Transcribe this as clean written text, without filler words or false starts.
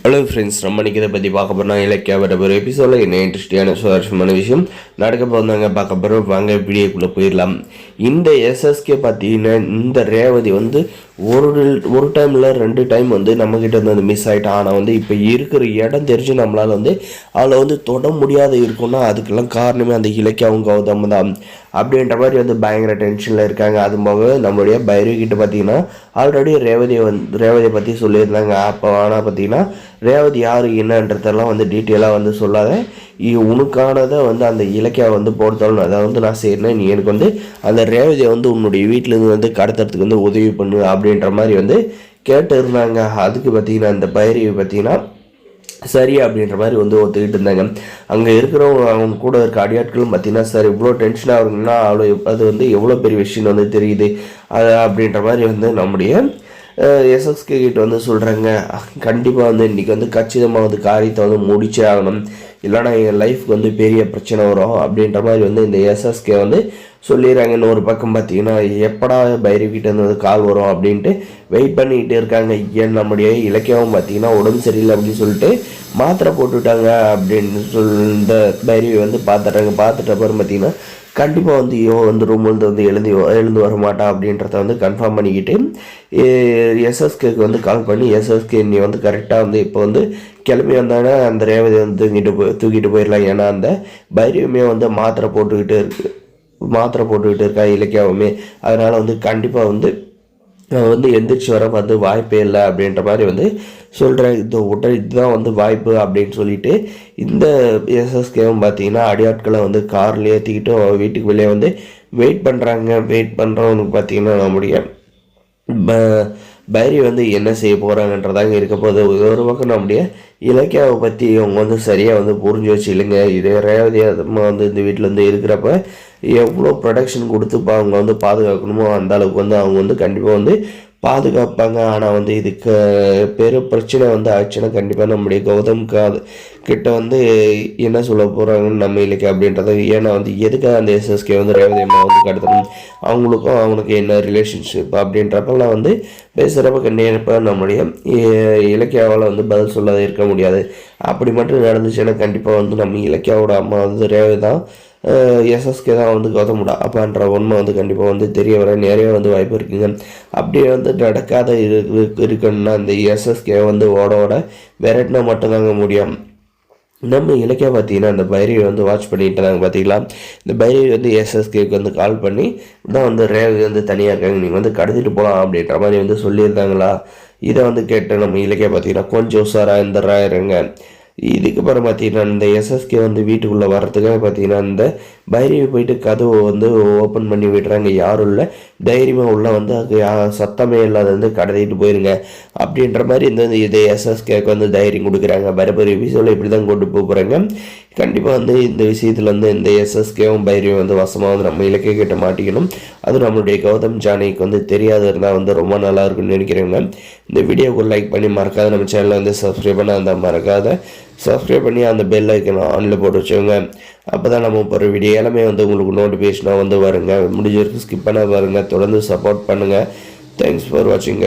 Hello friends, நம்ம இன்றைக்கி இதை பற்றி பார்க்க போகிறோம். இலக்கியா வர ஒரு எபிசோடில் என்ன இன்ட்ரெஸ்டிங்கான சுவாரஸ்யமான விஷயம் நடக்க போகிறாங்க பார்க்க போகிறோம். வாங்க வீடியோக்குள்ளே போயிடலாம். இந்த எஸ்எஸ்கே பார்த்தீங்கன்னா இந்த ரேவதி வந்து ஒரு டைமில் 2 டைம் வந்து நம்மக்கிட்ட வந்து மிஸ் ஆகிட்டான். ஆனால் வந்து இப்போ இருக்கிற இடம் தெரிஞ்சு நம்மளால் வந்து அதில் வந்து தொட முடியாத இருக்குன்னா அதுக்கெல்லாம் காரணமே அந்த இலக்கியாவும் கௌதம் தான் அப்படின்ற மாதிரி வந்து பயங்கர டென்ஷனில் இருக்காங்க. அது போக நம்மளுடைய பைரவி கிட்ட பார்த்தீங்கன்னா ஆல்ரெடி ரேவதியை பற்றி சொல்லியிருந்தாங்க. அப்போ ஆனால் பார்த்தீங்கன்னா ரேவதி யார் என்னன்றதெல்லாம் வந்து டீட்டெயிலாக வந்து சொல்லாத, உனக்கானதை வந்து அந்த இலக்கியாவை வந்து போடுத்தாலும் அதை வந்து நான் செய்கிறேன், நீ எனக்கு வந்து அந்த ரேவதியை வந்து உன்னுடைய வீட்டிலேருந்து வந்து கடத்துறதுக்கு வந்து உதவி பண்ணு அப்படின்ற மாதிரி வந்து கேட்டு இருந்தாங்க. அதுக்கு பார்த்தீங்கன்னா அந்த பைரவி பார்த்தீங்கன்னா சரி அப்படின்ற மாதிரி வந்து ஒத்துக்கிட்டு இருந்தாங்க. அங்கே இருக்கிறவங்க அவங்க கூட இருக்க அடியாட்களும் பார்த்தீங்கன்னா சார் இவ்வளோ டென்ஷனாக இருக்குன்னா அது வந்து எவ்வளோ பெரிய விஷயம் வந்து தெரியுது அது அப்படின்ற மாதிரி வந்து நம்முடைய எஸ்எஸ்கே கிட்ட வந்து சொல்கிறாங்க. கண்டிப்பாக வந்து இன்றைக்கி வந்து கச்சிதமாக வந்து காரியத்தை வந்து முடிச்சே ஆகணும், இல்லைனா எங்கள் லைஃப்க்கு வந்து பெரிய பிரச்சனை வரும் அப்படின்ற மாதிரி வந்து இந்த எஸ்எஸ்கே வந்து சொல்லிடுறாங்க. இன்னொரு பக்கம் பார்த்தீங்கன்னா எப்படா பைரவிக்கிட்ட இருந்து கால் வரும் அப்படின்ட்டு வெயிட் பண்ணிக்கிட்டு இருக்காங்க. ஏன் நம்முடைய இலக்கியமும் பார்த்தீங்கன்னா உடம்பு சரியில்லை அப்படின்னு சொல்லிட்டு மாத்திரை போட்டுவிட்டாங்க அப்படின்னு இந்த பைரவி வந்து பார்த்துட்ட அப்புறம் பார்த்தீங்கன்னா கண்டிப்பாக வந்து இவன் வந்து ரூம்லேருந்து வந்து எழுந்து வர மாட்டான் அப்படின்றத வந்து கன்ஃபார்ம் பண்ணிக்கிட்டு எஸ்எஸ்கேக்கு வந்து கால் பண்ணி எஸ்எஸ்கே நீ வந்து கரெக்டாக வந்து இப்போ வந்து கிளம்பி வந்தாங்கன்னா அந்த ரேவதி வந்து தூக்கிட்டு போயிடலாம். ஏன்னா அந்த பைரவியுமே வந்து மாத்திரை போட்டுக்கிட்டு இருக்கா இலக்கியாவுமே. அதனால் வந்து கண்டிப்பாக வந்து எந்திரிச்சு வர வந்து வாய்ப்பே இல்லை அப்படின்ற மாதிரி வந்து சொல்கிறேன். இதுதான் வந்து வாய்ப்பு அப்படின்னு சொல்லிட்டு இந்த எஸ்எஸ்கேவும் பார்த்தீங்கன்னா அடியாட்களை வந்து காரில் ஏற்றிக்கிட்டு வீட்டுக்கு வெளியே வந்து வெயிட் பண்ணுறவனுக்கு பார்த்தீங்கன்னா நம்முடைய பைரவி வந்து என்ன செய்ய போகிறாங்கன்றதாங்க இருக்க போது. ஒரு பக்கம் நம்முடைய இலக்கியாவை பற்றி அவங்க வந்து சரியாக வந்து புரிஞ்சு வச்சு இல்லைங்க இதே ரேவதி வந்து இந்த வீட்டில் வந்து இருக்கிறப்ப எவ்வளோ ப்ரொடக்ஷன் கொடுத்துப்பா அவங்க வந்து பாதுகாக்கணுமோ அந்த அளவுக்கு வந்து அவங்க வந்து கண்டிப்பாக வந்து பாதுகாப்பாங்க. ஆனால் வந்து இதுக்கு பெரும் பிரச்சனை வந்து ஆச்சுன்னா கண்டிப்பாக நம்முடைய கௌதம் கிட்ட வந்து என்ன சொல்ல போகிறாங்கன்னு நம்ம இலக்கிய அப்படின்றத. ஏன்னா வந்து எதுக்காக அந்த எஸ்எஸ்கே வந்து ரேவதி அம்மா வந்து கடத்தணும், அவங்களுக்கும் அவனுக்கு என்ன ரிலேஷன்ஷிப் அப்படின்றப்பெல்லாம் வந்து பேசுகிறப்ப கண்டிப்பாக நம்முடைய இலக்கியாவால் வந்து பதில் சொல்லாத இருக்க முடியாது. அப்படி மட்டும் நடந்துச்சுன்னா கண்டிப்பாக வந்து நம்ம இலக்கியாவோட அம்மா வந்து ரேவதி தான், எஸ்எஸ்கே தான் வந்து கௌதமுடா அப்பான்ற உண்மை வந்து கண்டிப்பாக வந்து தெரிய வர நிறைய வந்து வாய்ப்பு இருக்குங்க. அப்படியே வந்து நடக்காத இருக்குன்னா அந்த எஸ்எஸ்கே வந்து ஓட விரட்டினா மட்டும்தாங்க முடியும். நம்ம இலக்கியா பார்த்தீங்கன்னா அந்த பைரவி வந்து வாட்ச் பண்ணிட்டு இருந்தாங்க. பார்த்தீங்களா இந்த பைரவி வந்து எஸ்எஸ்கேக்கு வந்து கால் பண்ணி தான் வந்து ரேவதி வந்து தனியாக இருக்காங்க, நீங்கள் வந்து கடத்திட்டு போகலாம் அப்படின்ற மாதிரி வந்து சொல்லியிருந்தாங்களா. இதை வந்து கேட்டு நம்ம இலக்கியா பார்த்தீங்கன்னா கொஞ்சம் உஷாராக இருங்க. இதுக்கப்புறம் பார்த்தீங்கன்னா இந்த எஸ்எஸ்கே வந்து வீட்டுக்குள்ளே வர்றதுக்காக பார்த்தீங்கன்னா இந்த பைரவி போயிட்டு கதவை வந்து ஓப்பன் பண்ணி விடுறாங்க. யாரும் இல்லை, தைரியமாக உள்ள வந்து சத்தமே இல்லாத வந்து கடத்திட்டு போயிருங்க அப்படின்ற மாதிரி இதை எஸ்எஸ்கேக்கு வந்து தைரியம் கொடுக்குறாங்க. பரபரி விஷயம் இப்படி தான் கொண்டு போகிறாங்க. கண்டிப்பாக வந்து இந்த விஷயத்தில் வந்து இந்த எஸ்எஸ்கேவும் பைரவியும் வந்து வசமாக வந்து நம்ம இலக்கிய கிட்ட மாட்டிக்கணும். அது நம்மளுடைய கௌதம் ஜானிக்கு வந்து தெரியாத இருந்தால் வந்து ரொம்ப நல்லா இருக்குன்னு நினைக்கிறவங்க இந்த வீடியோக்கு லைக் பண்ணி மறக்காத நம்ம சேனலை வந்து சப்ஸ்கிரைப் பண்ண அந்த சப்ஸ்கிரைப் பண்ணி அந்த பெல் ஐக்கன் ஆனில் போட்டு வச்சுக்கோங்க. அப்போ தான் நம்ம போகிற வீடியோ எல்லாமே வந்து உங்களுக்கு நோட்டிஃபிகேஷனாக வந்து வருங்க. முடிஞ்ச வரைக்கும் ஸ்கிப் பண்ண பாருங்கள், தொடர்ந்து சப்போர்ட் பண்ணுங்கள். Thanks for வாட்சிங்க.